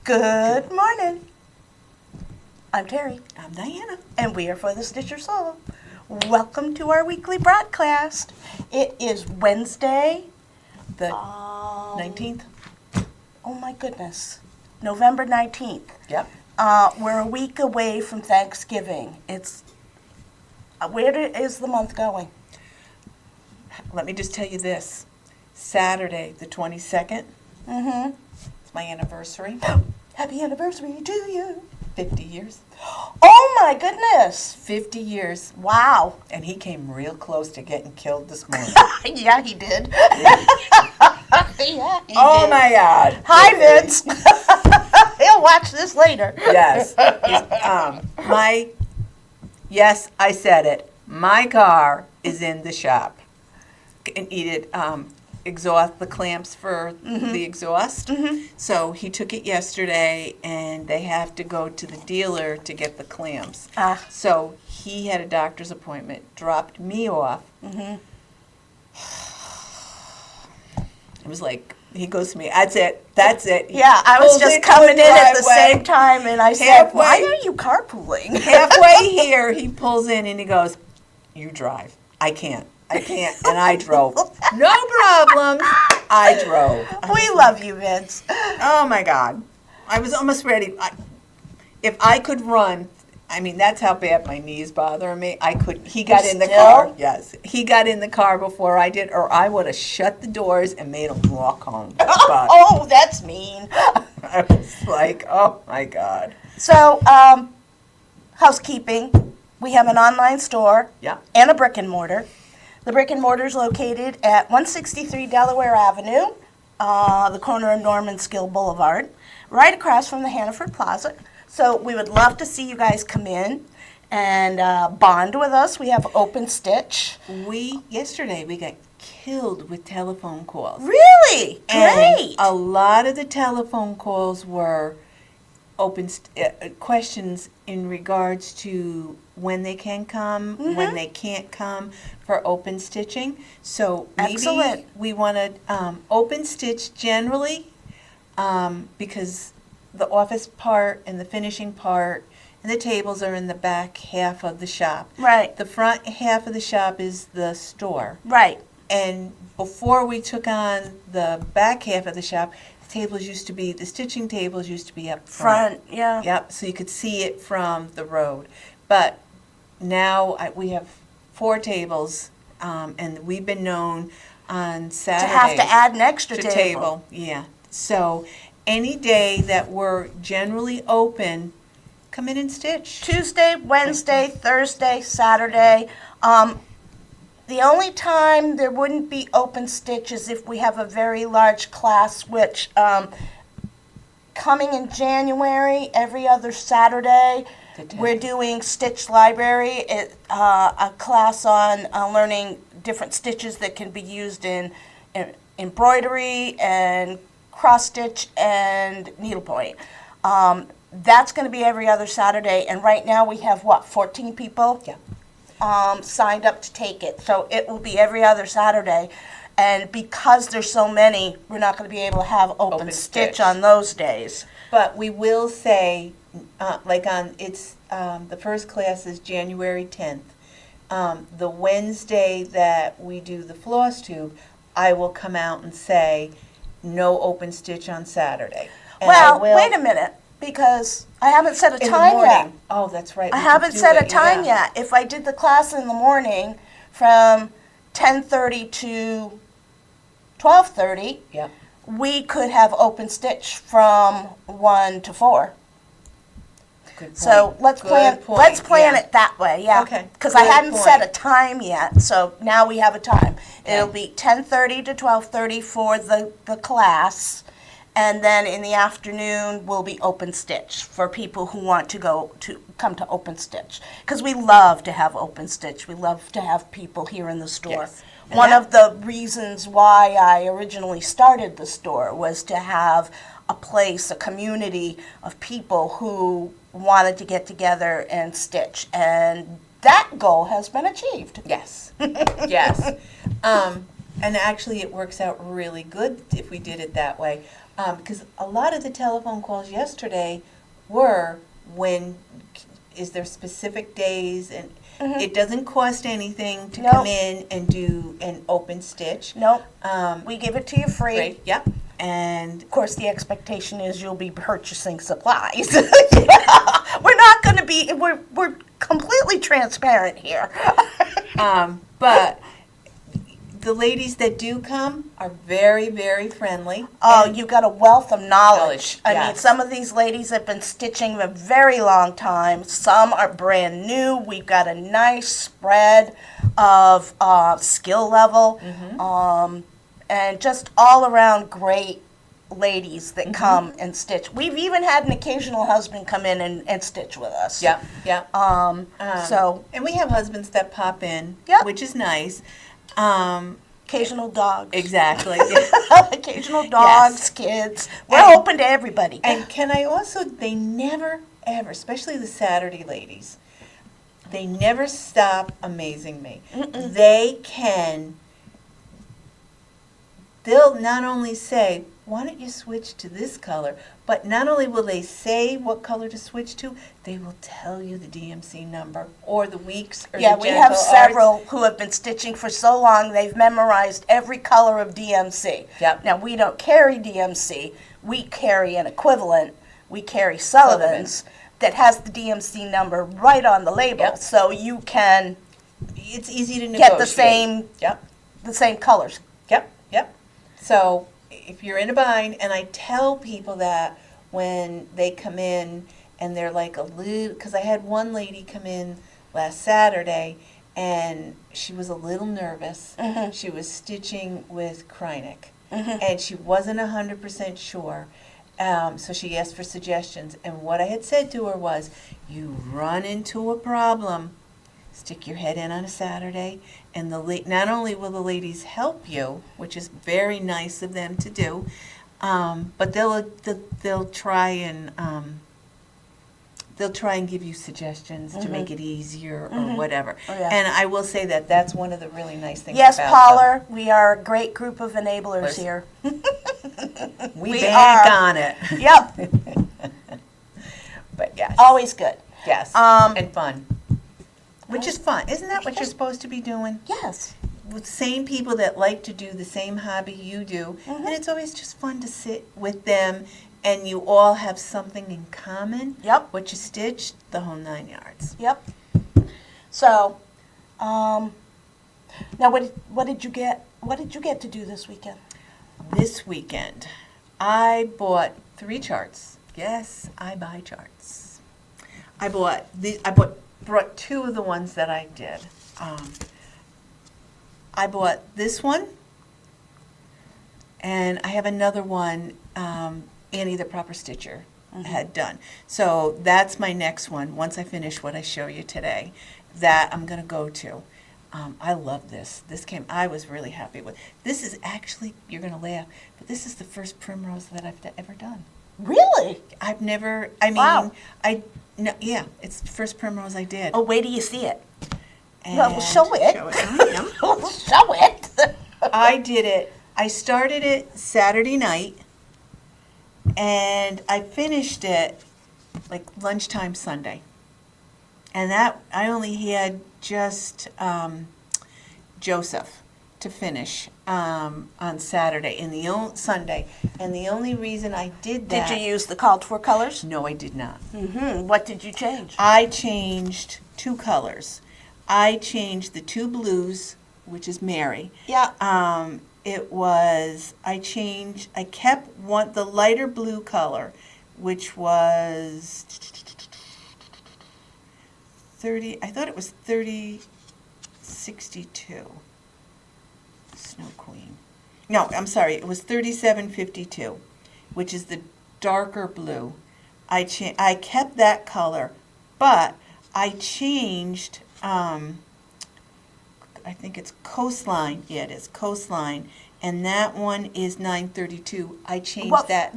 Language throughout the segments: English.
Good morning. I'm Terry. I'm Diana. And we are for the Stitch Your Soul. Welcome to our weekly broadcast. It is Wednesday, the 19th? Oh my goodness, November 19th. Yep. We're a week away from Thanksgiving. It's is the month going? Let me just tell you this. Saturday, the 22nd, Mm-hmm. it's my anniversary. Happy anniversary to you. 50 years. Oh my goodness. 50 years. Wow. And he came real close to getting killed this morning. Yeah, he did. Yeah, he Oh did. my God. Hi, Vince. He'll watch this later. Yes. Yes, I said it. My car is in the shop. It needed exhaust, the clamps for the exhaust. Mm-hmm. So he took it yesterday, and they have to go to the dealer to get the clamps. So he had a doctor's appointment, dropped me off. Mm-hmm. It was like, he goes to me, that's it. He Yeah, I was pulls just into coming in at the driveway. same time, and I said, Halfway. why are you carpooling? Halfway here, he pulls in and he goes, you drive. I can't. And I drove. No problem. I drove. We love you, Vince. Oh my God. I was almost ready. If I could run, I mean, that's how bad my knees bother me. He got in the Still? car. Yes. He got in the car before I did, or I would have shut the doors and made him walk home. But Oh, that's mean. I was like, oh my God. So, housekeeping. We have an online store Yeah. and a brick and mortar. The brick and mortar is located at 163 Delaware Avenue, the corner of Norman Skill Boulevard, right across from the Hannaford Plaza. So we would love to see you guys come in and bond with us. We have Open Stitch. Yesterday we got killed with telephone calls. Really? And Great. a lot of the telephone calls were questions in regards to when they can come, when they can't come for open stitching. So maybe Excellent. we want to open stitch generally because the office part and the finishing part and the tables are in the back half of the shop. Right. The front half of the shop is the store. Right. And before we took on the back half of the shop, the stitching tables used to be up front. Yeah. Yep, so you could see it from the road. But now we have 4 tables, and we've been known on Saturdays To have to add an extra to table. Yeah. So any day that we're generally open, come in and stitch. Tuesday, Wednesday, Thursday, Saturday. The only time there wouldn't be open stitch is if we have a very large class, which coming in January, every other Saturday, we're doing Stitch Library, a class on learning different stitches that can be used in embroidery and cross stitch and needlepoint. That's going to be every other Saturday, and right now we have, 14 people? Yeah. Signed up to take it. So it will be every other Saturday. And because there's so many, we're not going to be able to have open stitch on those days. But we will say, the first class is January 10th. The Wednesday that we do the Flosstube, I will come out and say, no open stitch on Saturday. And Wait a minute, because I haven't set a in the time morning. yet. Oh, that's right. I we could haven't do set a it, time yeah. yet. If I did the class in the morning from 10:30 to 12:30, Yep. we could have open stitch from 1 to 4. Good point. So let's Good plan. point, Let's plan yeah. it that way. Yeah. Okay, Because I good hadn't point. set a time yet, so now we have a time. Okay. It'll be 10:30 to 12:30 for the class, and then in the afternoon will be open stitch for people who want to come to open stitch. Because we love to have open stitch. We love to have people here in the store. Yes. And One that- of the reasons why I originally started the store was to have a place, a community of people who wanted to get together and stitch. And that goal has been achieved. Yes. Yes. And actually, it works out really good if we did it that way. Because a lot of the telephone calls yesterday were is there specific days, and it doesn't cost anything to Nope. come in and do an open stitch. Nope, we give it to you free. Great, yep. And Of course, the expectation is you'll be purchasing supplies. Yeah. We're not going to be, we're completely transparent here. but the ladies that do come are very, very friendly. Oh, And you got a wealth of knowledge. Knowledge, I mean, yes. some of these ladies have been stitching a very long time. Some are brand new. We've got a nice spread of skill level, and just all around great ladies that come and stitch. We've even had an occasional husband come in and stitch with us. Yep, yep. So And we have husbands that pop in, Yep. which is nice. occasional dogs. Exactly. Occasional dogs, kids. We're open to everybody. And can I also, they never, ever, especially the Saturday ladies, they never stop amazing me. They'll not only say, why don't you switch to this color, but not only will they say what color to switch to, they will tell you the DMC number or the weeks or Yeah, the we have gentle several arts. who have been stitching for so long, they've memorized every color of DMC. Yep. Now, we don't carry DMC, we carry an equivalent, we carry Sullivan's that has the DMC number right on the label, Yep. so you can It's easy to negotiate. get the same colors. Yep, yep. So if you're in a bind, and I tell people that when they come in and they're like a little, because I had one lady come in last Saturday and she was a little nervous. She was stitching with Krynic and she wasn't 100% sure. So she asked for suggestions, and what I had said to her was, you run into a problem, stick your head in on a Saturday, and not only will the ladies help you, which is very nice of them to do, but they'll try and give you suggestions to make it easier or whatever. Oh, yeah. And I will say that that's one of the really nice things Yes, about Paula, we are a great group of enablers Listen. here. We we bank are. on it. Yep, But yes, always good. yes, Um, and fun. Which is fun. Isn't that what you're supposed to be doing? Yes. With the same people that like to do the same hobby you do, and it's always just fun to sit with them, and you all have something in common. Yep. What you stitched, the whole 9 yards. Yep. So, now what did you get? What did you get to do this weekend? This weekend, I bought 3 charts. Yes, I buy charts. I brought 2 of the ones that I did. I bought this one, and I have another one Annie the Proper Stitcher had done. So that's my next one. Once I finish what I show you today, that I'm going to go to. I love this. I was really happy with. This is actually, you're going to laugh, but this is the first primrose that I've ever done. Really? I've never, I mean, Wow. no, yeah, it's the first primrose I did. Oh, wait till you see it. And Well, show it. Show it. Show it. I did it. I started it Saturday night, and I finished it like lunchtime Sunday. And that I only had just Joseph to finish on Saturday and Sunday. And the only reason I did that. Did you use the called for colors? No, I did not. What did you change? I changed 2 colors. I changed the 2 blues, which is Mary. Yeah. I kept the lighter blue color, which was 30, I thought it was 3062. Snow Queen. No, I'm sorry, it was 3752, which is the darker blue. I kept that color, but I changed, I think it's Coastline. Yeah, it is Coastline. And that one is 932. I changed that.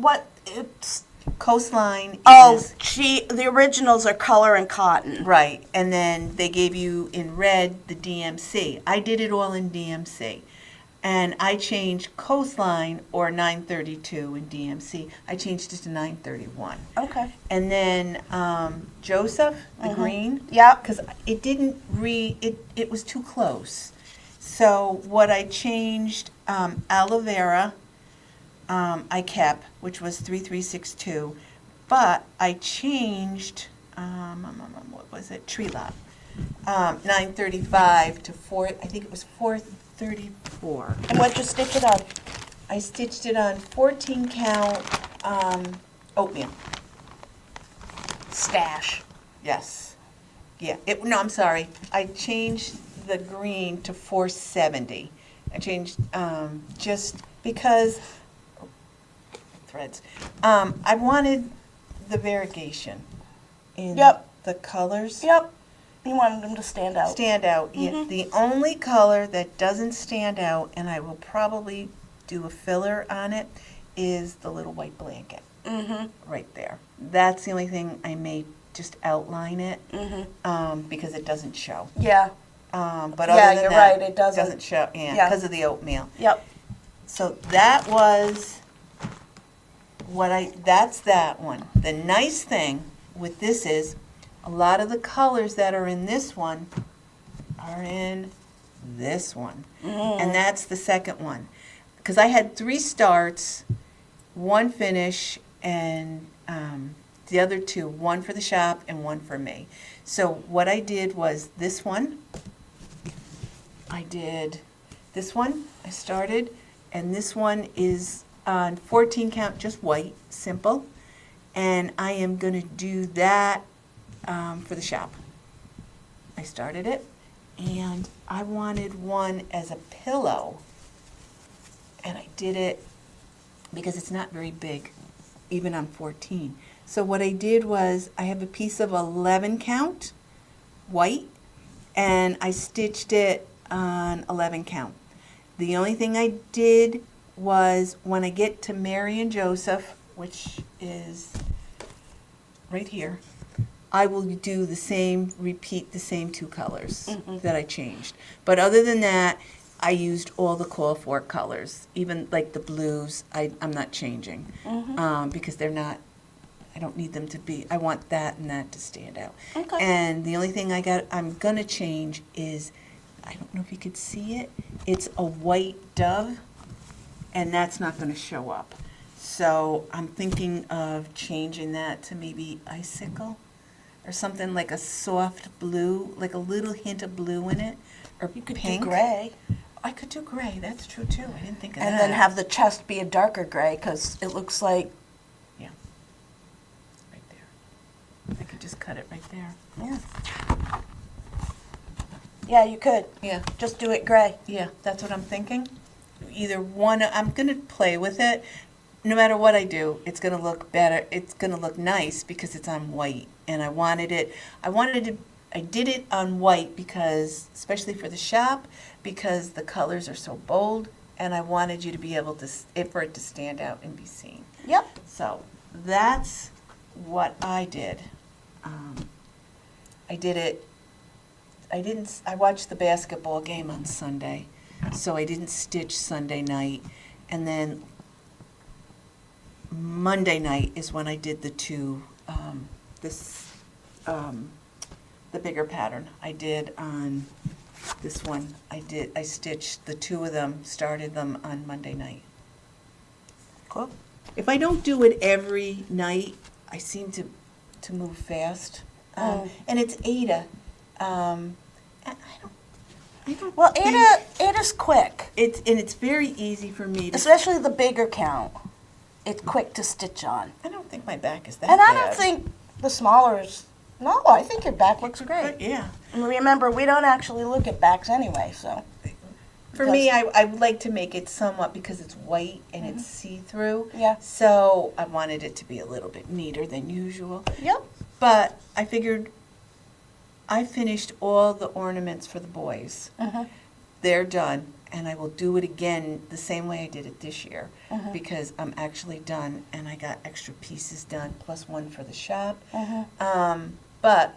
It's Coastline is. The originals are color and cotton. Right. And then they gave you in red the DMC. I did it all in DMC. And I changed coastline or 932 in DMC. I changed it to 931. Okay. And then Joseph, the green, Yep. because it didn't it was too close. So what I changed, aloe vera, I kept, which was 3362, but I changed, what was it, tree lot, 935 to 4, I think it was 434. And what'd you stick it on? I stitched it on 14 count oatmeal. Stash. Yes. Yeah. No, I'm sorry. I changed the green to 470. I changed just because threads. I wanted the variegation in Yep. the colors. Yep. You wanted them to stand out. Stand out. Yeah. The only color that doesn't stand out, and I will probably do a filler on it, is the little white blanket. Right there. That's the only thing I may just outline it because it doesn't show. Yeah. But Yeah, other than you're that, right, it doesn't. show. Yeah, Yeah. because of the oatmeal. Yep. So that was that's that one. The nice thing with this is a lot of the colors that are in this one are in this one. And that's the second one. Because I had 3 starts, 1 finish, and the other 2, 1 for the shop and 1 for me. So what I did was this one, I started, and this one is on 14 count, just white, simple. And I am going to do that for the shop. I started it, and I wanted one as a pillow. And I did it because it's not very big, even on 14. So what I did was I have a piece of 11 count, white, and I stitched it on 11 count. The only thing I did was when I get to Mary and Joseph, which is right here, I will do the same, repeat the same 2 colors that I changed. But other than that, I used all the call for colors, even like the blues. I'm not changing because they're not. I don't need them to be. I want that and that to stand out. Okay. And the only thing I'm gonna change is, I don't know if you could see it. It's a white dove, and that's not gonna show up. So I'm thinking of changing that to maybe icicle, or something like a soft blue, like a little hint of blue in it, or You could pink. do gray. I could do gray, that's true too, I didn't think of And that. then have the chest be a darker gray, because it looks like, Yeah, right there. I could just cut it right there. yeah. Yeah, you could. Yeah, Just do it gray. yeah, that's what I'm thinking. Either one, I'm gonna play with it. No matter what I do, it's gonna look better, it's gonna look nice because it's on white. And I did it on white because, especially for the shop, because the colors are so bold, and I wanted you to be able to, for it to stand out and be seen. Yep. So that's what I did. I did it, I watched the basketball game on Sunday, so I didn't stitch Sunday night. And then Monday night is when I did the 2, the bigger pattern. I did on this one, I stitched the 2 of them, started them on Monday night. Cool. If I don't do it every night, I seem to move fast. And it's Ada. I don't Well, think- Ada's quick, it's very easy for me to. especially the bigger count. It's quick to stitch on. I don't think my back is that And I bad. don't think the smaller is, no, I think your back looks great. Yeah. And remember, we don't actually look at backs anyway, so. For me, I would like to make it somewhat, because it's white and it's see-through. Yeah. So I wanted it to be a little bit neater than usual. Yep. But I figured I finished all the ornaments for the boys. They're done, and I will do it again the same way I did it this year, because I'm actually done, and I got extra pieces done, plus 1 for the shop. But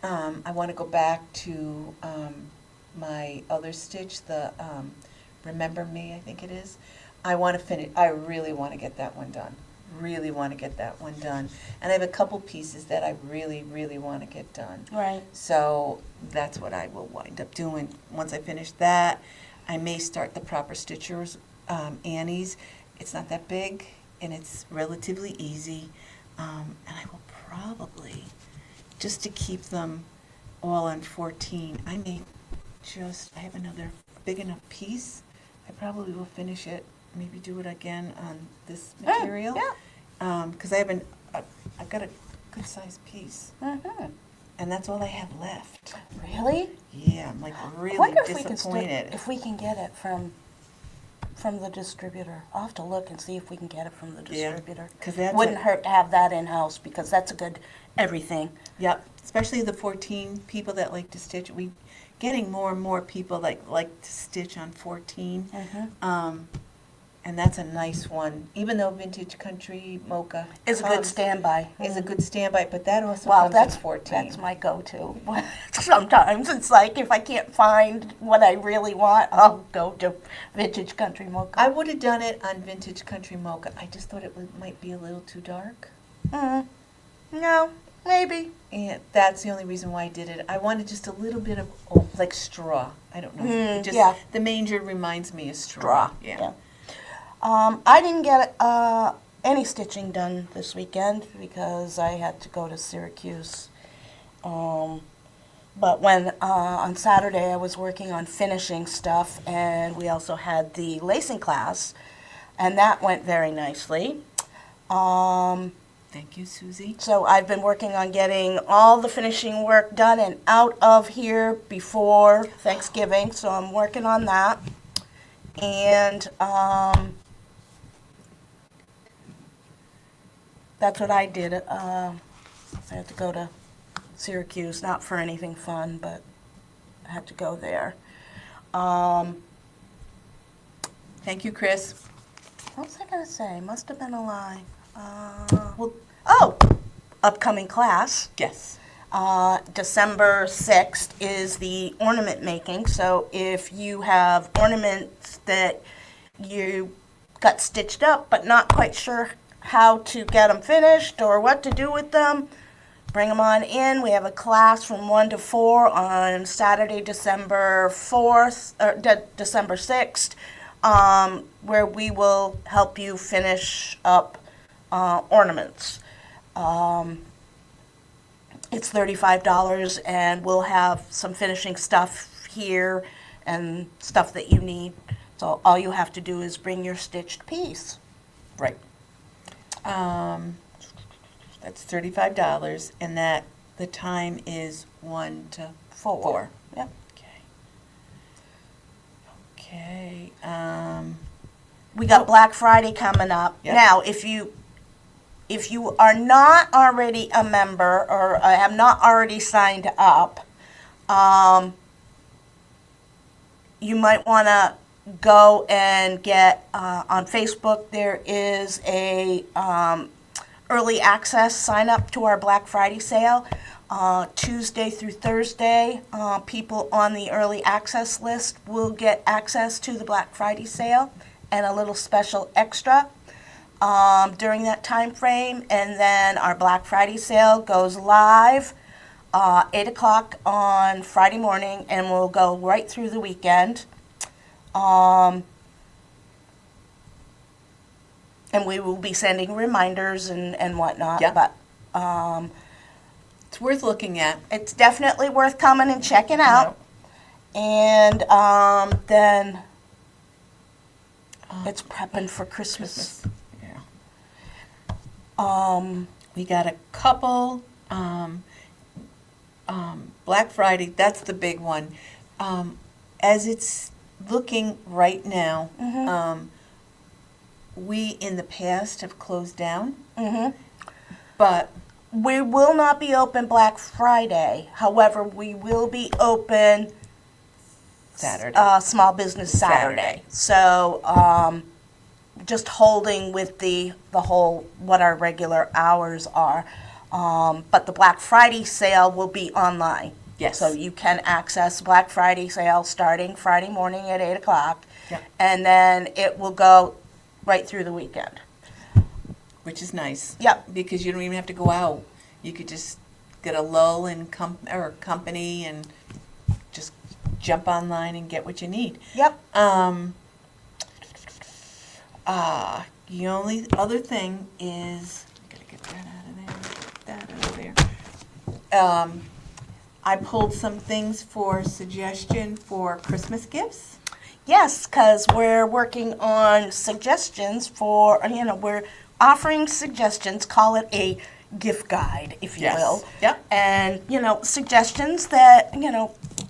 I want to go back to my other stitch, the Remember Me, I think it is. I want to finish, I really want to get that one done. Really want to get that one done. And I have a couple pieces that I really, really want to get done. Right. So that's what I will wind up doing. Once I finish that, I may start the Proper Stitchers, Annie's. It's not that big, and it's relatively easy. And I will probably, just to keep them all on 14, I have another big enough piece. I probably will finish it, maybe do it again on this material. Yeah. Because I've got a good sized piece. Mm-hmm. And that's all I have left. Really? Yeah, I'm like I really wonder if we can disappointed. if we can get it from the distributor. I'll have to look and see if we can get it from the Yeah, distributor. 'cause that's Wouldn't hurt to have that in-house because that's a good everything. Yep, especially the 14 people that like to stitch. We getting more and more people that like to stitch on 14. Mm-hmm. And that's a nice one, even though Vintage Country Mocha Is a good standby. is a good standby, but that also Well, comes that's in 14. That's my go-to. Sometimes it's like if I can't find what I really want, I'll go to Vintage Country Mocha. I would have done it on Vintage Country Mocha. I just thought might be a little too dark. No, maybe. And that's the only reason why I did it. I wanted just a little bit of, like straw. I don't know. It just, yeah. The manger reminds me of straw. Yeah. I didn't get any stitching done this weekend because I had to go to Syracuse. But when on Saturday I was working on finishing stuff, and we also had the lacing class, and that went very nicely. Thank you, Susie. So I've been working on getting all the finishing work done and out of here before Thanksgiving, so I'm working on that. And that's what I did. I had to go to Syracuse, not for anything fun, but I had to go there. Thank you, Chris. What was I going to say? Must have been a lie. Upcoming class. Yes. December 6th is the ornament making, so if you have ornaments that you got stitched up but not quite sure how to get them finished or what to do with them, bring them on in. We have a class from 1 to 4 on Saturday, December 4th, or December 6th, where we will help you finish up ornaments. It's $35, and we'll have some finishing stuff here and stuff that you need. So all you have to do is bring your stitched piece. Right. That's $35, and that the time is 1 to 4. Yep. Okay. We got Black Friday coming up. Yep. Now, if you are not already a member or have not already signed up, you might want to go and get on Facebook. There is a early access sign up to our Black Friday sale. Tuesday through Thursday, people on the early access list will get access to the Black Friday sale and a little special extra during that time frame. And then our Black Friday sale goes live 8 o'clock on Friday morning and will go right through the weekend. And we will be sending reminders and whatnot. Yeah. But It's worth looking at. it's definitely worth coming and checking out. And then it's prepping for Christmas. Yeah. Um, We got a couple. Black Friday, that's the big one. As it's looking right now, we in the past have closed down, but we will not be open Black Friday. However, we will be open Saturday. Small Business Saturday. So just holding with the whole what our regular hours are. But the Black Friday sale will be online. Yes. So you can access Black Friday sale starting Friday morning at 8 o'clock. Yep. And then it will go right through the weekend. Which is nice. Yep. Because you don't even have to go out. You could just get a lull in company and just jump online and get what you need. Yep. The only other thing is, I gotta get that out of there. I pulled some things for suggestion for Christmas gifts. Yes, because we're working on suggestions for, we're offering suggestions, call it a gift guide, if you Yes. will. Yep. And, suggestions that,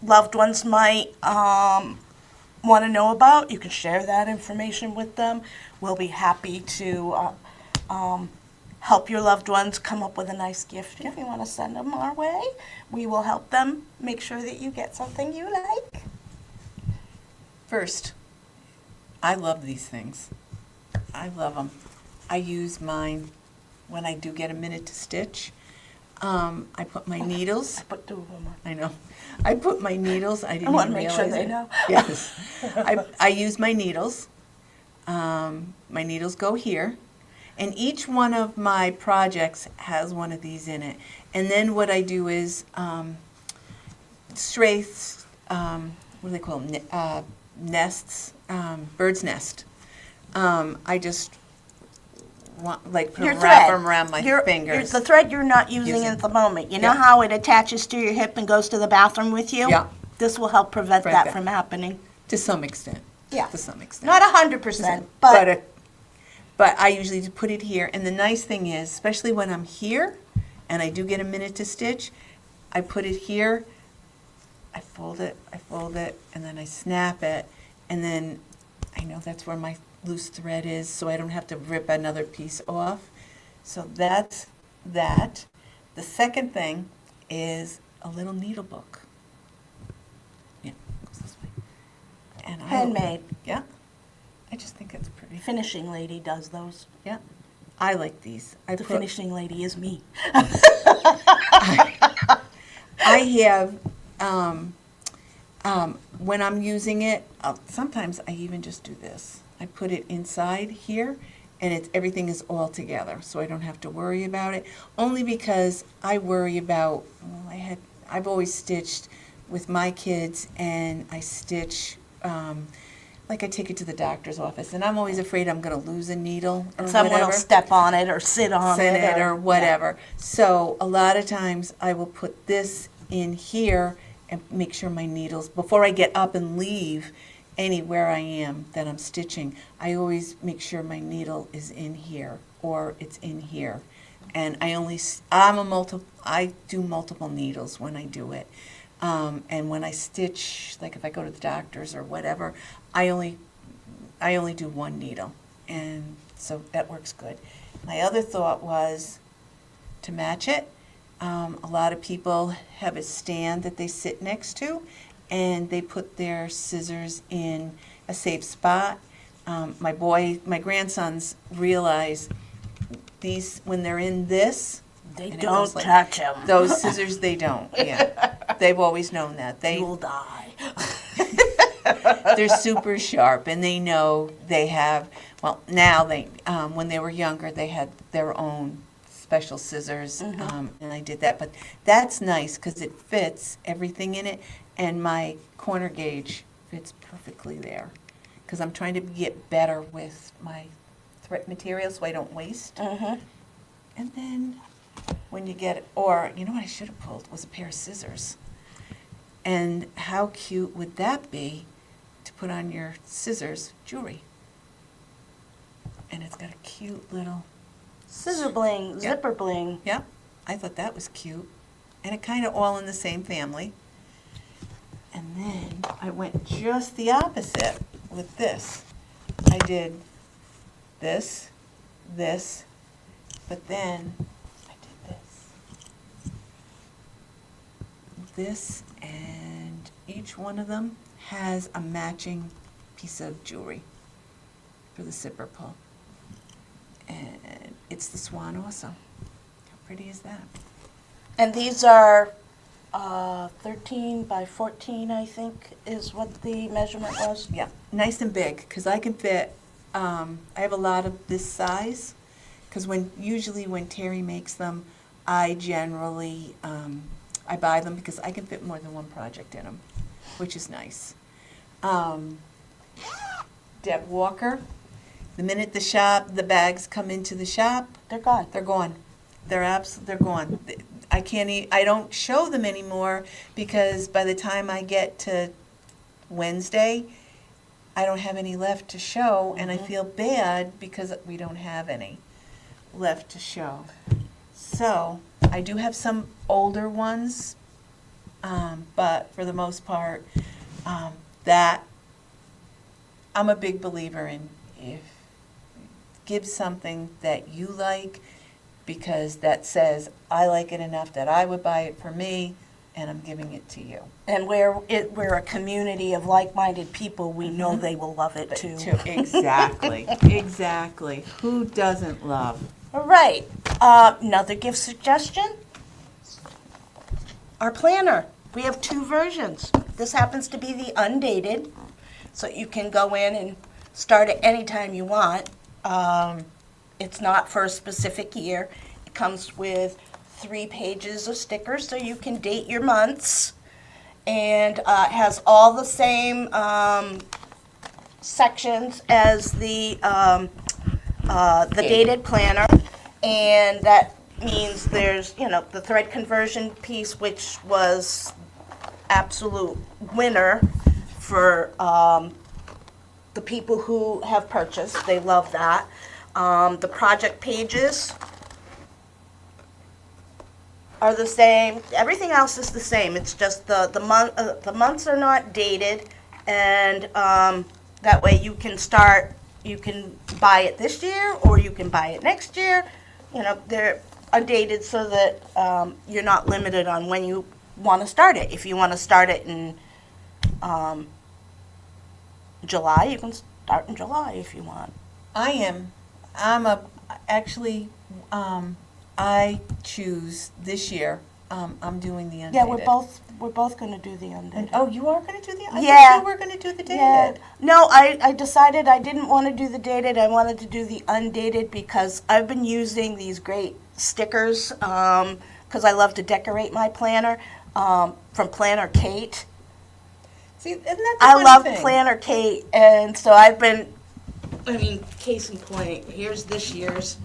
loved ones might want to know about. You can share that information with them. We'll be happy to help your loved ones come up with a nice gift. If you want to send them our way, we will help them make sure that you get something you like. First, I love these things. I love them. I use mine when I do get a minute to stitch. I put my needles. I put 2 of them on. I know. I put my needles. I didn't I want even to make sure realize they it. know. Yes. I use my needles. My needles go here. And each one of my projects has one of these in it. And then what I do is straiths, what do they call them? Nests, bird's nest. I just put Your wrap thread. them around my fingers. The thread you're not using at the moment. You know Yeah. how it attaches to your hip and goes to the bathroom with you? Yeah. This will help prevent Prevent that that. from happening. To some extent. Yeah. To some extent. Not 100%, but But I usually just put it here. And the nice thing is, especially when I'm here and I do get a minute to stitch, I put it here, I fold it, and then I snap it. And then I know that's where my loose thread is, so I don't have to rip another piece off. So that's that. The second thing is a little needle book. Yeah, it goes this way. And handmade. Yeah. I just think it's pretty. Finishing lady does those. Yeah. I like these. The finishing lady is me. I have, when I'm using it, sometimes I even just do this. I put it inside here, and everything is all together, so I don't have to worry about it. Only because I worry about, I've always stitched with my kids, and I stitch, like I take it to the doctor's office, and I'm always afraid I'm going to lose a needle or Someone whatever. will step on it or sit on it. Or whatever. So a lot of times I will put this in here and make sure my needles, before I get up and leave anywhere I am that I'm stitching, I always make sure my needle is in here or it's in here. And I do multiple needles when I do it. And when I stitch, like if I go to the doctor's or whatever, I only do one needle, and so that works good. My other thought was to match it. A lot of people have a stand that they sit next to, and they put their scissors in a safe spot. My grandsons realize these, when they're in this, They and it don't goes like- touch them. those scissors, they don't, yeah. They've always known that. You'll die. They're super sharp, and they know they have, well, now when they were younger, they had their own special scissors, and I did that. But that's nice because it fits everything in it, and my corner gauge fits perfectly there. Because I'm trying to get better with my thread material so I don't waste. And then when you get, or you know what I should have pulled was a pair of scissors. And how cute would that be to put on your scissors jewelry? And it's got a cute little, Scissor bling, Yep. zipper bling. yeah, I thought that was cute. And it kind of all in the same family. And then I went just the opposite with this. I did this, but then I did this, and each one of them has a matching piece of jewelry for the zipper pull. And it's the swan also. How pretty is that? And these are 13 by 14, I think, is what the measurement was. Yeah, nice and big, because I can fit, I have a lot of this size, because usually when Terry makes them, I generally, I buy them because I can fit more than one project in them, which is nice. Deb Walker, the minute the bags come into the shop, They're gone. they're gone. They're gone. I don't show them anymore because by the time I get to Wednesday, I don't have any left to show, and I feel bad because we don't have any left to show. So, I do have some older ones, but for the most part, that I'm a big believer in. Give something that you like, because that says, I like it enough that I would buy it for me, and I'm giving it to you. And we're a community of like-minded people. We know they will love it too. Exactly, exactly. Who doesn't love? All right. Another gift suggestion. Our planner. We have 2 versions. This happens to be the undated, so you can go in and start it anytime you want. It's not for a specific year. It comes with 3 pages of stickers, so you can date your months, and it has all the same sections as the dated planner, and that means there's, the thread conversion piece, which was absolute winner for the people who have purchased. They love that. The project pages are the same. Everything else is the same. It's just the months are not dated, and that way you can buy it this year or you can buy it next year. They're undated so that you're not limited on when you want to start it. If you want to start it in July, you can start in July if you want. I choose this year. I'm doing the undated. Yeah, we're both going to do the undated. Oh, you are going to do the? I Yeah. thought you were going to do the dated. Yeah. No, I decided I didn't want to do the dated. I wanted to do the undated because I've been using these great stickers because I love to decorate my planner from Planner Kate. See, isn't that I the love funny thing? Planner Kate, and so I've been, case in point, here's this year's.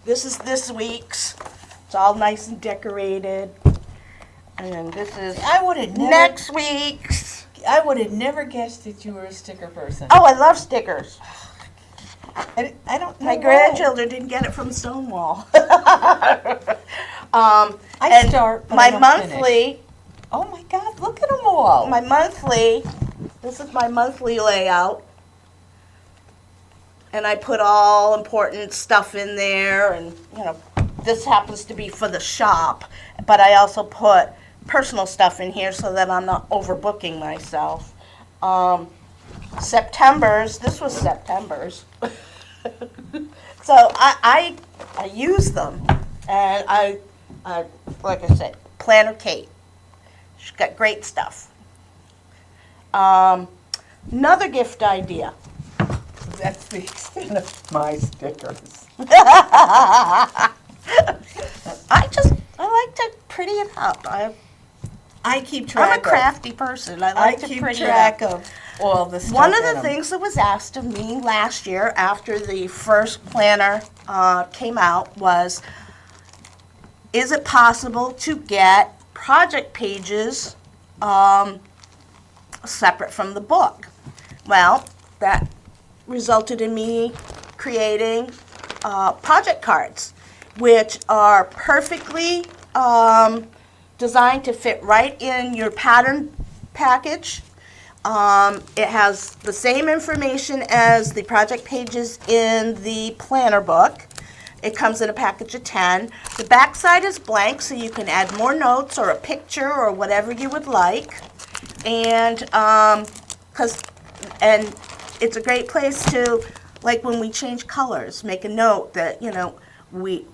This is this week's. It's all nice and decorated. And this is I would have never. next week's. I would have never guessed that you were a sticker person. Oh, I love stickers. I don't know My why. grandchildren didn't get it from Stonewall. I start, but my I don't monthly. finish. Oh my God! Look at them all. My monthly. This is my monthly layout, and I put all important stuff in there, and this happens to be for the shop, but I also put personal stuff in here so that I'm not overbooking myself. September's. This was September's. So I use them, and I like I said, Planner Kate. She's got great stuff. Another gift idea. That's the extent of my stickers. I like to pretty it up. I keep track. I'm a crafty person. I like to keep pretty track it up. of all the stuff. One of in the 'em. things that was asked of me last year after the first planner came out was, is it possible to get project pages separate from the book? Well, that resulted in me creating project cards, which are perfectly designed to fit right in your pattern package. It has the same information as the project pages in the planner book. It comes in a package of 10. The back side is blank, so you can add more notes or a picture or whatever you would like. And it's a great place to, like when we change colors, make a note that, we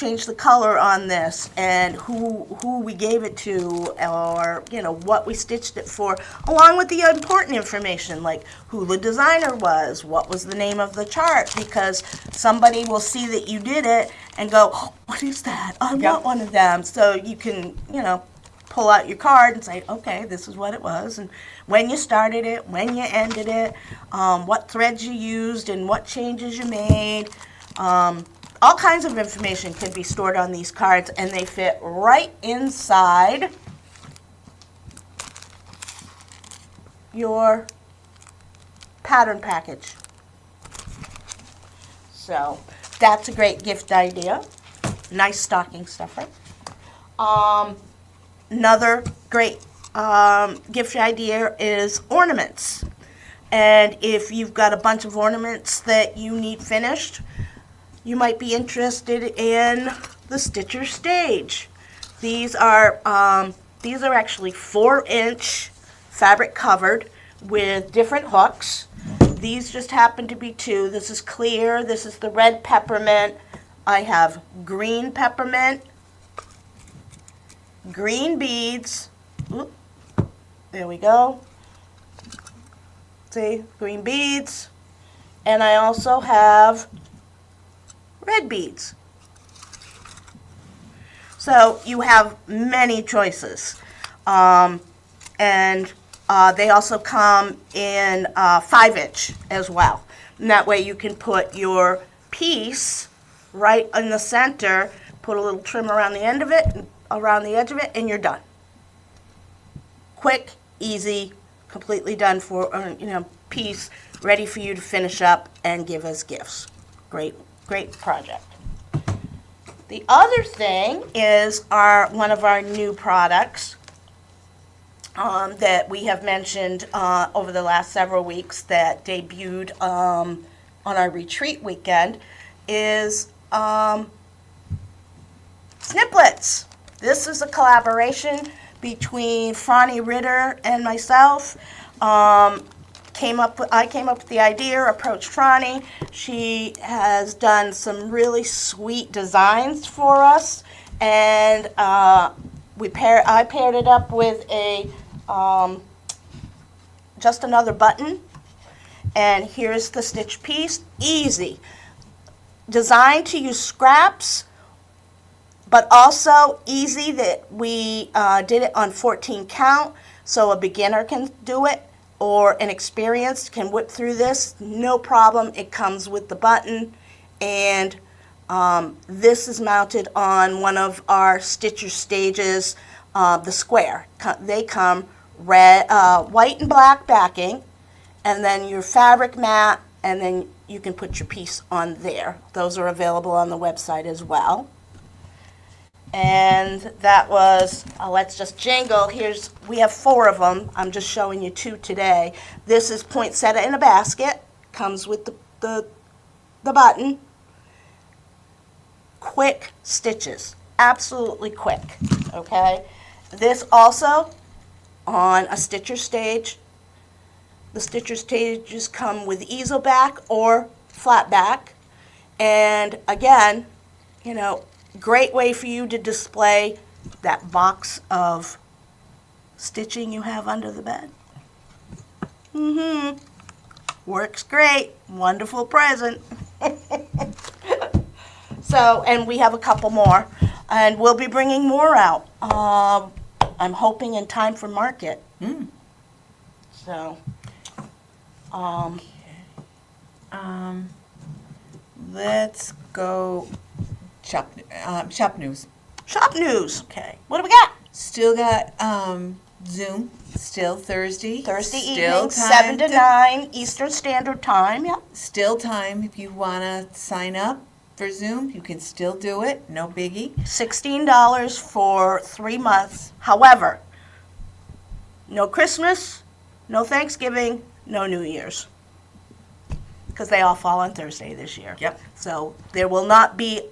change the color on this, and who we gave it to, or what we stitched it for, along with the important information like who the designer was, what was the name of the chart, because somebody will see that you did it and go, oh, what is that? I want one of them. So you can pull out your card and say, okay, this is what it was, and when you started it, when you ended it, what threads you used, and what changes you made. All kinds of information can be stored on these cards, and they fit right inside your pattern package. So that's a great gift idea. Nice stocking stuffer. Another great gift idea is ornaments. And if you've got a bunch of ornaments that you need finished, you might be interested in the Stitcher Stage. These are actually 4-inch fabric covered with different hooks. These just happen to be 2. This is clear. This is the red peppermint. I have green peppermint, green beads. Oop, there we go. See, green beads. And I also have red beads. So you have many choices. And they also come in 5-inch as well. And that way you can put your piece right in the center, put a little trim around the end of it, around the edge of it, and you're done. Quick, easy, completely done for piece, ready for you to finish up and give as gifts. Great project. The other thing is one of our new products that we have mentioned over the last several weeks that debuted on our retreat weekend is snippets. This is a collaboration between Franny Ritter and myself. I came up with the idea, approached Franny. She has done some really sweet designs for us, and I paired it up with a just another button, and here's the stitch piece. Easy, designed to use scraps, but also easy that we did it on 14 count, so a beginner can do it, or an experienced can whip through this, no problem. It comes with the button, and this is mounted on one of our Stitcher Stages, the square. They come red, white and black backing, and then your fabric mat, and then you can put your piece on there. Those are available on the website as well. And that was, let's just jingle. We have 4 of them. I'm just showing you 2 today. This is poinsettia in a basket. Comes with the button. Quick stitches. Absolutely quick. Okay? This also on a Stitcher Stage. The Stitcher Stages come with easel back or flat back. And again, great way for you to display that box of stitching you have under the bed. Works great. Wonderful present. So, and we have a couple more, and we'll be bringing more out. I'm hoping in time for market. So, let's go shop news. Shop news. Okay. What do we got? Still got Zoom. Still Thursday. Evening, 7 to 9 Eastern Standard Time. Yep. Still time if you want to sign up for Zoom. You can still do it. No biggie. $16 for 3 months. However, no Christmas, no Thanksgiving, no New Year's, because they all fall on Thursday this year. Yep. So there will not be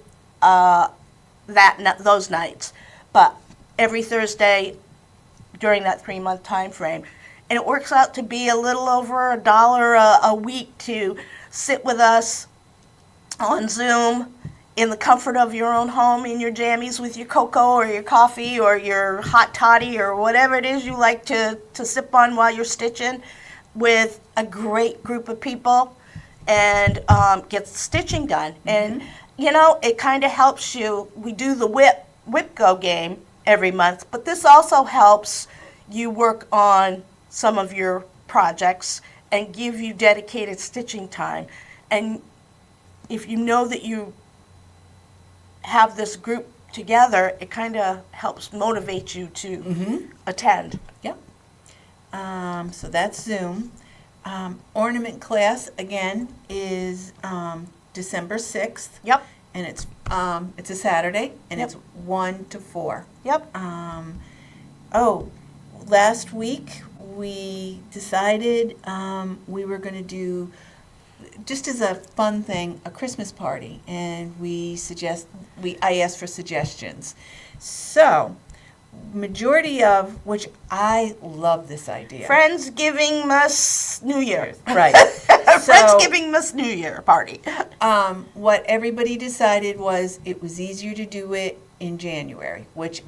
those nights, but every Thursday during that 3-month time frame. And it works out to be a little over $1 a week to sit with us on Zoom in the comfort of your own home, in your jammies with your cocoa or your coffee or your hot toddy or whatever it is you like to sip on while you're stitching, with a great group of people, and get stitching done. And you know, it kind of helps you. We do the whip go game every month, but this also helps you work on some of your projects and give you dedicated stitching time. And if you know that you have this group together, it kind of helps motivate you to attend. Yep. So that's Zoom. Ornament class, again, is December 6th. Yep. And it's a Saturday, and Yep. it's 1 to 4. Yep. Last week we decided we were going to do, just as a fun thing, a Christmas party, and I asked for suggestions. So, majority of which I love this idea. Friendsgiving New Year. Right. Friendsgiving New Year party. What everybody decided was it was easier to do it in January, which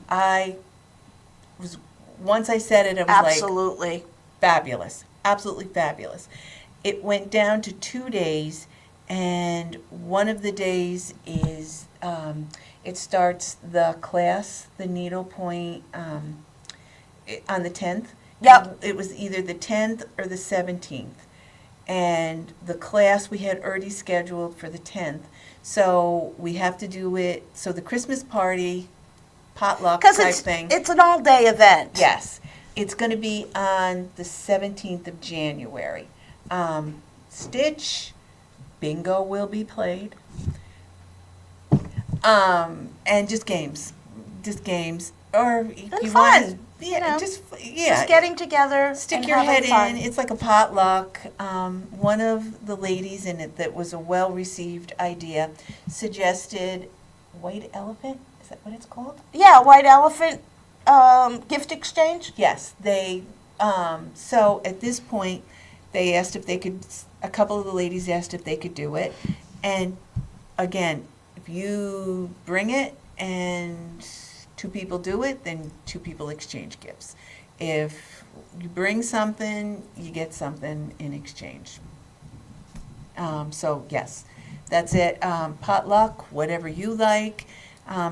once I said it, I was like, Absolutely. fabulous, absolutely fabulous. It went down to 2 days, and one of the days is, it starts the class, the needlepoint, on the 10th. Yep. It was either the 10th or the 17th. And the class we had already scheduled for the 10th. So we have to do it, so the Christmas party, potluck Because type thing. it's an all-day event. Yes. It's going to be on the 17th of January. Bingo will be played. And just games. Or if And you fun, want to, you know. just getting together. Stick and your having head fun. in. It's like a potluck. One of the ladies in it that was a well-received idea suggested white elephant. Is that what it's called? Yeah, White Elephant gift exchange. Yes. So at this point, they asked if they could. A couple of the ladies asked if they could do it, and again, if you bring it and 2 people do it, then 2 people exchange gifts. If you bring something, you get something in exchange. So yes, that's it. Potluck, whatever you like.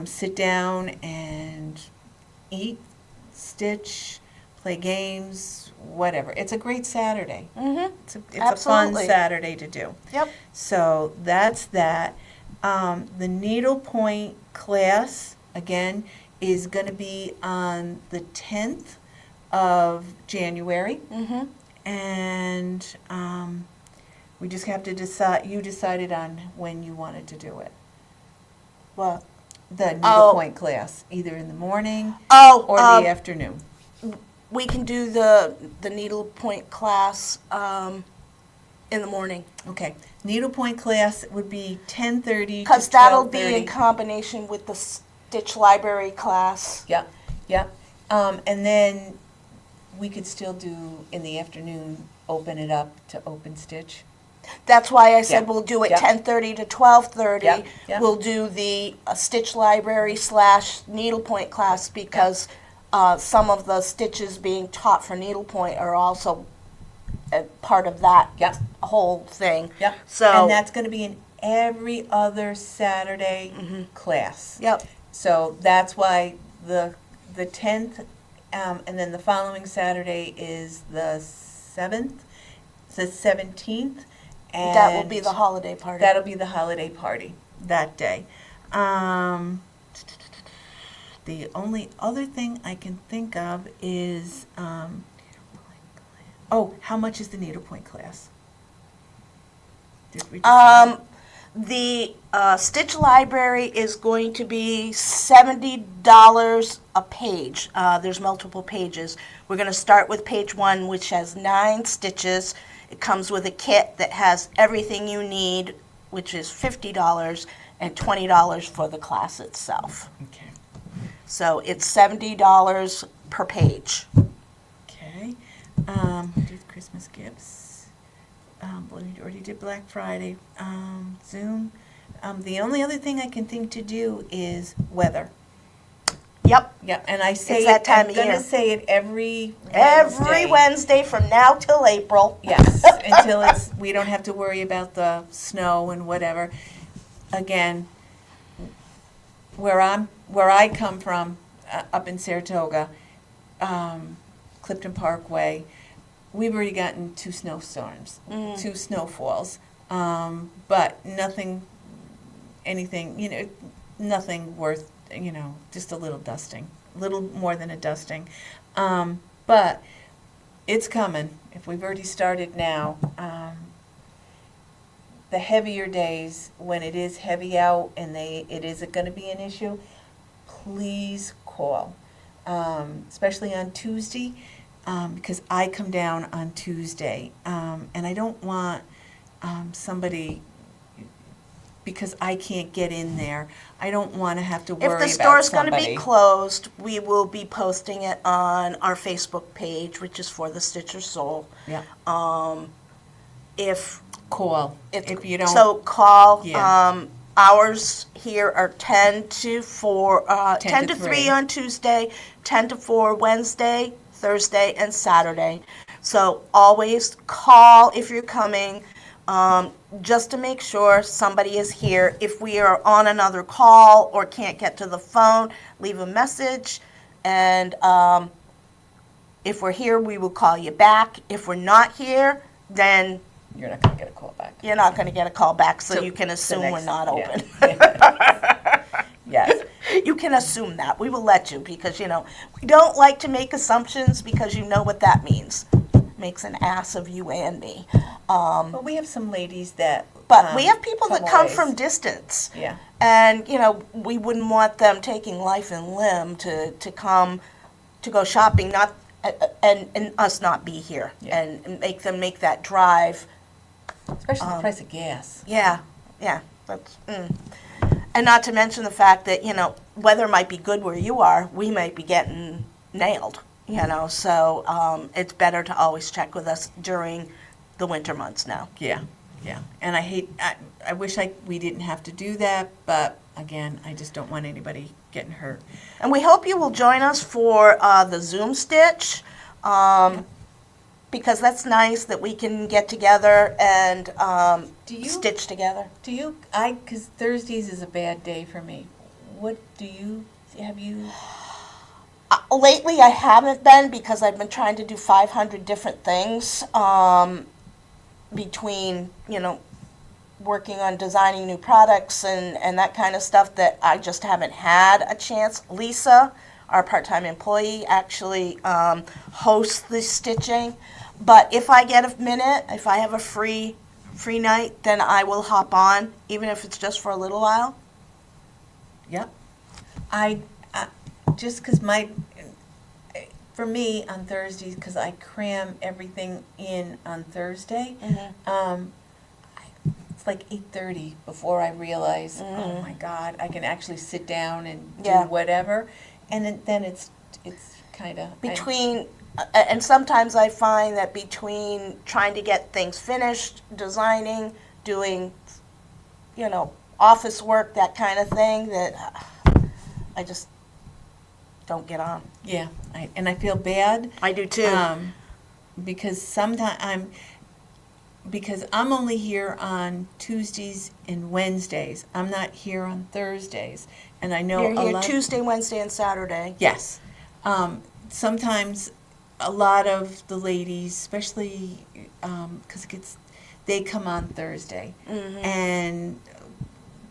Sit down and eat, stitch, play games, whatever. It's a great Saturday. Mm-hmm. It's a fun Absolutely. Saturday to do. Yep. So that's that. The needlepoint class, again, is going to be on the 10th of January. Mm-hmm. And we just have to decide, you decided on when you wanted to do it. What? The needlepoint class, either in the morning Oh, or the afternoon. we can do the needlepoint class in the morning. Okay. Needlepoint class would be 10:30 to 12:30. Because that'll be in combination with the Stitch Library class. Yep, yep. And then we could still do, in the afternoon, open it up to open stitch. That's why I said Yep. we'll do it Yep. 10:30 to 12:30. Yep. Yep. We'll do the Stitch Library / needlepoint class because some of the stitches being taught for needlepoint are also a part of that Yep. whole thing. Yep. So And that's going to be in every other Saturday class. Yep. So that's why the 10th, and then the following Saturday is the 7th, the 17th. And that will be the holiday party. That'll be the holiday party that day. The only other thing I can think of is, how much is the needlepoint class? Did we decide? The Stitch Library is going to be $70 a page. There's multiple pages. We're going to start with page 1, which has 9 stitches. It comes with a kit that has everything you need, which is $50, and $20 for the class itself. Okay. So it's $70 per page. Okay. Do Christmas gifts. We already did Black Friday. Zoom. The only other thing I can think to do is weather. Yep. Yep, and I say It's that it, time I'm of gonna year. say it every Every Wednesday from now till April. Yes, until we don't have to worry about the snow and whatever. Again, where I come from, up in Saratoga, Clifton Parkway, we've already gotten 2 snowstorms, 2 snowfalls, but nothing, anything, nothing worth, just a little dusting, a little more than a dusting. But it's coming. If we've already started now, the heavier days, when it is heavy out and it isn't going to be an issue, please call, especially on Tuesday, because I come down on Tuesday, and I don't want somebody, because I can't get in there, I don't want to have to worry If about the store's going to somebody. be closed, we will be posting it on our Facebook page, which is For the Stitcher Soul. Yeah. If Call if you don't. So call. Yeah. Hours here are 10 to 4, 10 10 to to 3 3 on Tuesday, 10 to 4 Wednesday, Thursday, and Saturday. So always call if you're coming, just to make sure somebody is here. If we are on another call or can't get to the phone, leave a message, and if we're here, we will call you back. If we're not here, then You're not going to get a call back. you're not going to get a call back, so So you can the assume next- we're not yeah. open. Yes. You can assume that. We will let you, because, we don't like to make assumptions, because you know what that means. Makes an ass of you and me. But we have some ladies that. But we have people that come ways. from distance. Yeah. And, we wouldn't want them taking life and limb to come to go shopping, not and us not be here, Yeah. and make them make that drive. Especially the price of gas. Yeah, that's, and not to mention the fact that, weather might be good where you are, we might be getting nailed, so it's better to always check with us during the winter months now. Yeah, yeah. And I wish we didn't have to do that, but again, I just don't want anybody getting hurt. And we hope you will join us for the Zoom stitch, because that's nice that we can get together and stitch together. Because Thursdays is a bad day for me. Have you? Lately, I haven't been, because I've been trying to do 500 different things between, working on designing new products and that kind of stuff, that I just haven't had a chance. Lisa, our part-time employee, actually hosts the stitching. But if I get a minute, if I have a free night, then I will hop on, even if it's just for a little while. Yep. Just because for me on Thursdays, because I cram everything in on Thursday, it's like 8:30 before I realize, oh my God, I can actually sit down and do whatever, and then it's kind of and sometimes I find that between trying to get things finished, designing, doing, office work, that kind of thing, that I just don't get on. Yeah, and I feel bad. I do too. Because sometimes because I'm only here on Tuesdays and Wednesdays. I'm not here on Thursdays, and I know You're here Tuesday, Wednesday, and Saturday. Yes. Sometimes a lot of the ladies, especially because they come on Thursday, and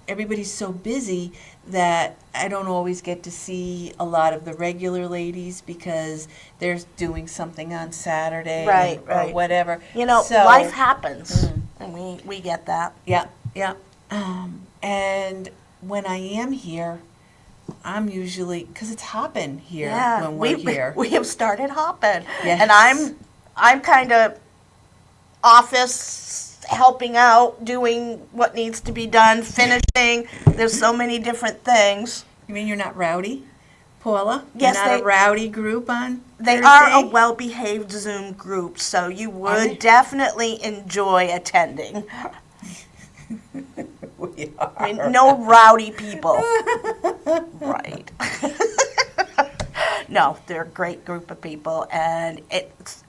everybody's so busy that I don't always get to see a lot of the regular ladies because they're doing something on Saturday or whatever. Life happens, and we get that. Yeah, yeah. And when I am here, I'm usually, because it's hopping here when we're here. We have started hopping, Yes. and I'm kind of office helping out, doing what needs to be done, finishing. There's so many different things. You mean you're not rowdy, Paula? Yes, you're not a rowdy group on They Thursday? are a well-behaved Zoom group, so you would definitely enjoy attending. We are. I mean, no rowdy people. Right. No, they're a great group of people, and it's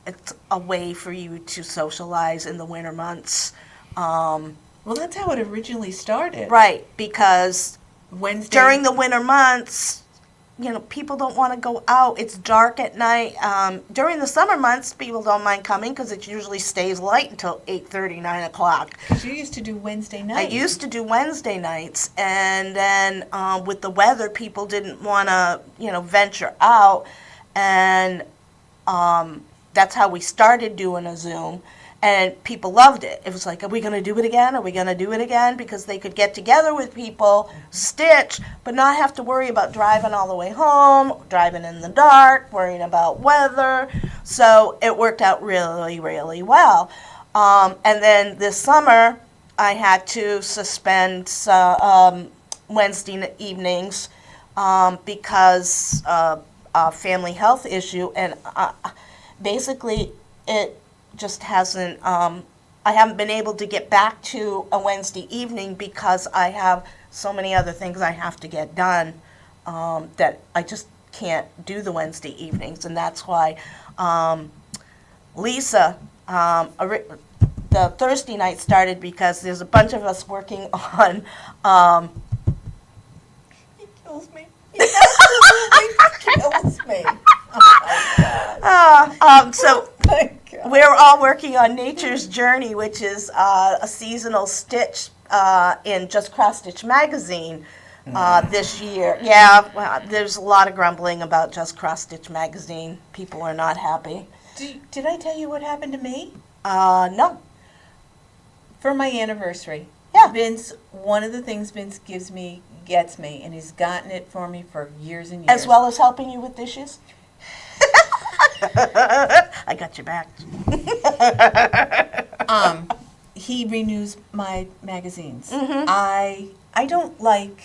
a way for you to socialize in the winter months. Well, that's how it originally started. Right, because Wednesday. during the winter months, you know, people don't want to go out. It's dark at night. During the summer months, people don't mind coming because it usually stays light until 8:30, 9 o'clock. Because you used to do Wednesday I night. used to do Wednesday nights, and then with the weather, people didn't want to, you know, venture out, and that's how we started doing a Zoom, and people loved it. It was like, are we going to do it again? Are we going to do it again? Because they could get together with people, stitch, but not have to worry about driving all the way home, driving in the dark, worrying about weather. So it worked out really, really well. And then this summer, I had to suspend Wednesday evenings because of a family health issue, and basically it just hasn't, I haven't been able to get back to a Wednesday evening because I have so many other things I have to get done that I just can't do the Wednesday evenings, and that's why Lisa, the Thursday night started because there's a bunch of us working on. He kills me. He absolutely kills me. Oh my God. So My God. we're all working on Nature's Journey, which is a seasonal stitch in Just Cross Stitch magazine this year. Yeah, well, there's a lot of grumbling about Just Cross Stitch magazine. People are not happy. Did I tell you what happened to me? No. For my anniversary. Yeah. Vince, one of the things Vince gets me, and he's gotten it for me for years and years. As well as helping you with dishes? I got your back. He renews my magazines. Mhm. I don't like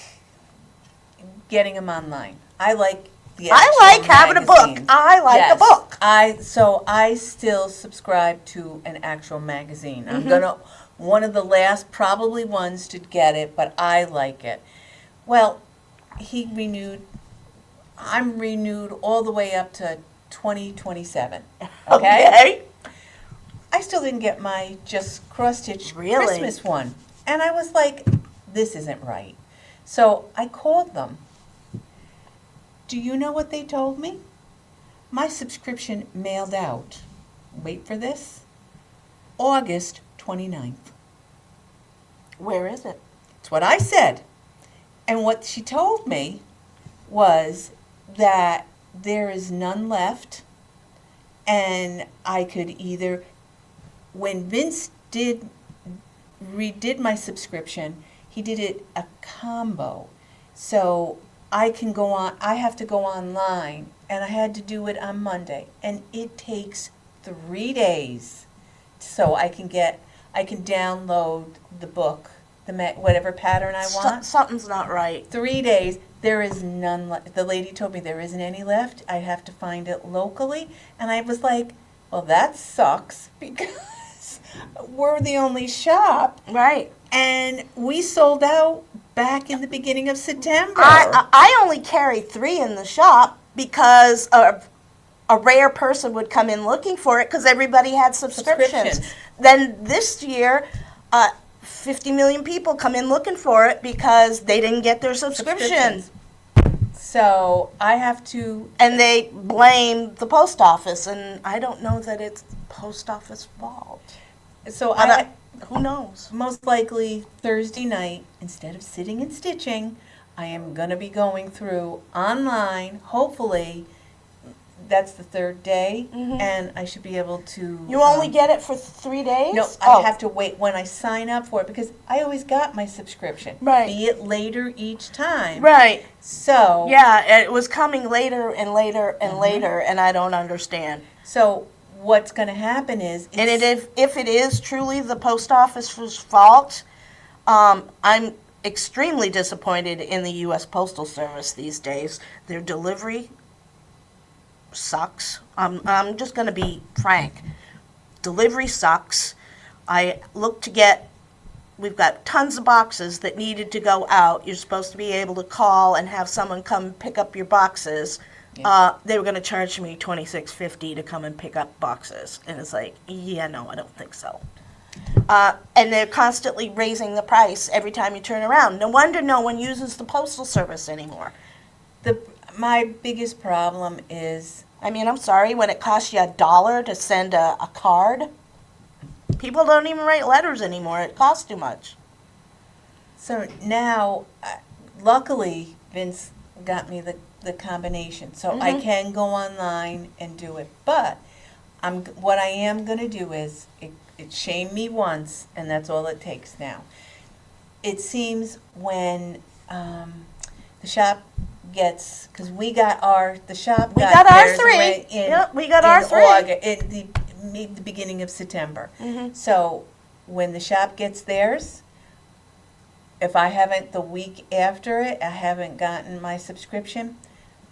getting them online. I like the I actual like having a book. magazine. I like a Yes. book. So I still subscribe to an actual magazine. Mm-hmm. I'm gonna one of the last probably ones to get it, but I like it. Well, he renewed. I'm renewed all the way up to 2027. Okay. I still didn't get my Just Cross Stitch Really? Christmas one, and I was like, "This isn't right." So I called them. Do you know what they told me? My subscription mailed out. Wait for this. August 29th. Where is it? That's what I said. And what she told me was that there is none left, and I could either, when Vince redid my subscription, he did it a combo. So I can go on, I have to go online, and I had to do it on Monday, and it takes 3 days. So I can download the book, whatever pattern I want. Something's not right. 3 days, there is none left. The lady told me there isn't any left. I have to find it locally. And I was like, well, that sucks because we're the only shop. Right. And we sold out back in the beginning of September. I only carry 3 in the shop because a rare person would come in looking for it because everybody had subscriptions. Then this year, 50 million people come in looking for it because they didn't get their subscription. So I have to. And they blame the post office, and I don't know that it's the post office fault. So who knows? most likely Thursday night, instead of sitting and stitching, I am going to be going through online, hopefully. That's the 3rd day, and I should be able to. You only get it for 3 days? No, I have to wait when I sign up for it because I always got my subscription. Right. Be it later each time. Right. So. Yeah, it was coming later and later and later, and I don't understand. So what's going to happen is. And if it is truly the post office's fault, I'm extremely disappointed in the U.S. Postal Service these days. Their delivery sucks. I'm just going to be frank. Delivery sucks. I look to get we've got tons of boxes that needed to go out. You're supposed to be able to call and have someone come pick up your boxes. They were going to charge me $26.50 to come and pick up boxes. And it's like, yeah, no, I don't think so. And they're constantly raising the price every time you turn around. No wonder no one uses the postal service anymore. My biggest problem is, I mean, I'm sorry, when it costs you $1 to send a card, people don't even write letters anymore. It costs too much. so now, luckily, Vince got me the combination, so I can go online and do it. But what I am going to do is, it shamed me once, and that's all it takes now. It seems when the shop gets, because we got the shop We got got our theirs three. in, Yep, we got in our three. August, the beginning of September. So when the shop gets theirs, if I haven't the week after it, I haven't gotten my subscription,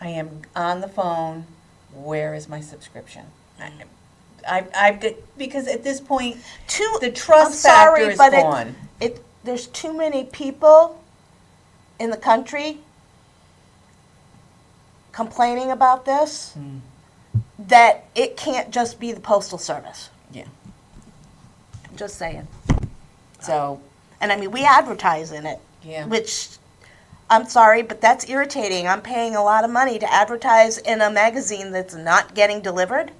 I am on the phone. Where is my subscription? I've got, because at this point, the trust factor is gone. There's too many people in the country complaining about this that it can't just be the Postal Service. Yeah. I'm just saying. So, And I mean, we advertise in it, yeah. which, I'm sorry, but that's irritating. I'm paying a lot of money to advertise in a magazine that's not getting delivered.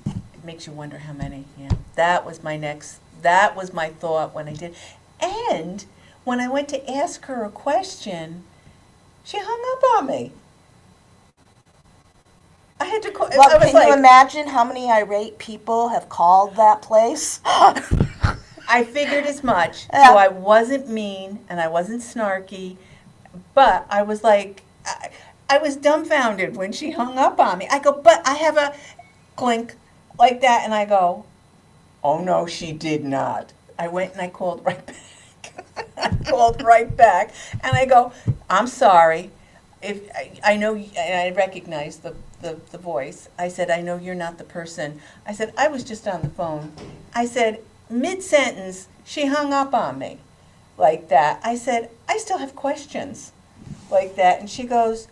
It makes you wonder how many, yeah. That was my thought when I did. And when I went to ask her a question, she hung up on me. I had to call. Well, I was can you imagine how many irate people have called that place? I figured as much. Yeah. So I wasn't mean and I wasn't snarky, but I was like, I was dumbfounded when she hung up on me. I go, but I have a clink like that, and I go, oh no, she did not. I went and I called right back. I called right back, and I go, I'm sorry. If I know, and I recognized the voice. I said, I know you're not the person. I said, I was just on the phone. I said, mid-sentence, she hung up on me like that. I said, I still have questions like that. And she goes,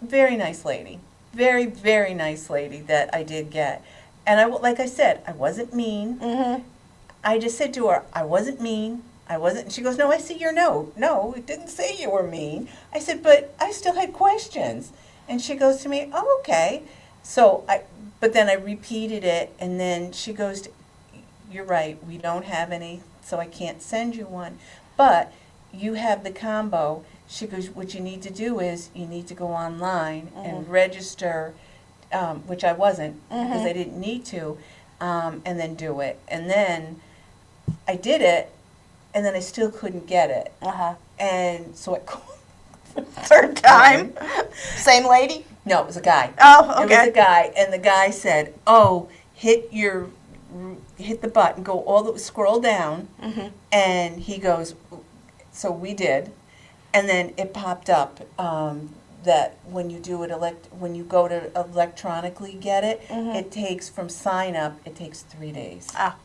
very nice lady. Very, very nice lady that I did get. And like I said, I wasn't mean. Mm-hmm. I just said to her, I wasn't mean. I wasn't. She goes, no, I see your note. No, it didn't say you were mean. I said, but I still had questions. And she goes to me, oh, okay. So but then I repeated it, and then she goes, you're right, we don't have any, so I can't send you one. But you have the combo. She goes, what you need to do is you need to go online and register, which I wasn't because I didn't need to, and then do it. And then I did it, and then I still couldn't get it. And so I called. Third time. Same lady? No, it was a guy. Oh, okay. It was a guy, and the guy said, oh, hit the button, scroll down, and he goes, so we did, and then it popped up that when you do it, when you go to electronically get it, it takes, from sign up, it takes 3 days. Ah.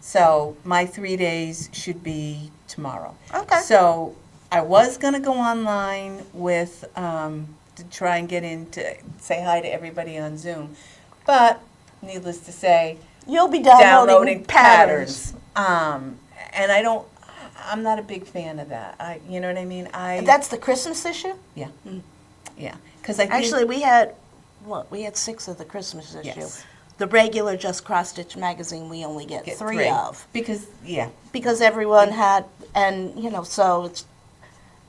So my 3 days should be tomorrow. Okay. So I was going to go online with, to try and get in to say hi to everybody on Zoom. But, needless to say, You'll be downloading patterns. And I'm not a big fan of that. You know what I mean? That's the Christmas issue? Yeah. Yeah. Because I think, Actually, we had 6 of the Christmas issue. Yes. The regular Just Cross Stitch magazine we only get 3 of. Because, yeah. Because everyone had, and, so it's,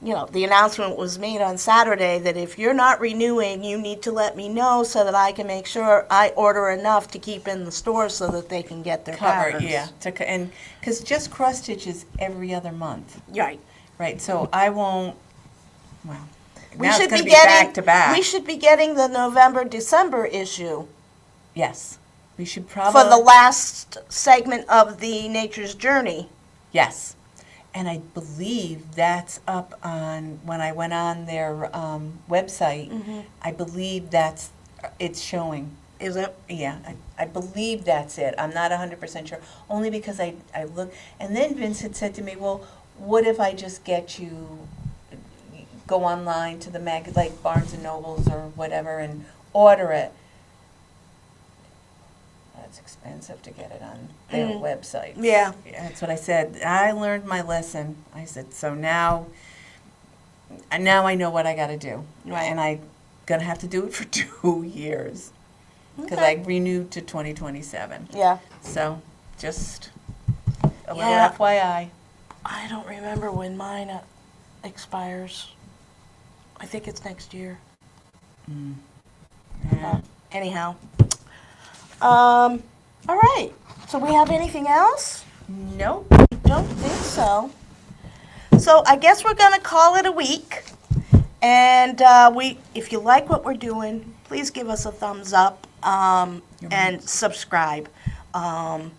the announcement was made on Saturday that if you're not renewing, you need to let me know so that I can make sure I order enough to keep in the store so that they can get their patterns. Yeah. And because Just Cross Stitch is every other month. Right. Right. So I won't, well, We now should it's going to be be back to back. We should be getting the November-December issue Yes. We should probably. for the last segment of the Nature's Journey. Yes. And I believe that's up on, when I went on their website, I believe it's showing Is it? Yeah, I believe that's it. I'm not 100% sure, only because I look, and then Vincent said to me, well, what if I just get you, go online to the like Barnes and Nobles or whatever and order it? That's expensive to get it on their website. Yeah. That's what I said. I learned my lesson. I said, so now I know what I got to do. Right. And I'm going to have to do it for 2 years. Because Okay. I renewed to 2027. Yeah. So, just a little Yeah. FYI. I don't remember when mine expires. I think it's next year. Yeah. Anyhow. All right. So we have anything else? Nope. Don't think so. So I guess we're going to call it a week. And if you like what we're doing, please give us a thumbs up and subscribe. And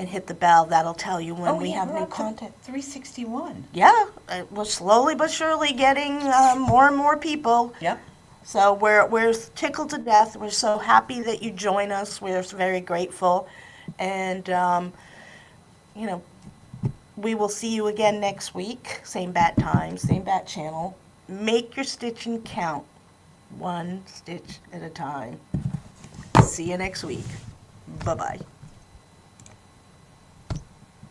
hit the bell. That'll tell you when we have we're new up to content. 361. Yeah, we're slowly but surely getting more and more people. Yep. So we're tickled to death. We're so happy that you join us. We're very grateful. And, we will see you again next week. Same bat time, same bat channel. Make your stitching count. 1 stitch at a time. See you next week. Bye-bye.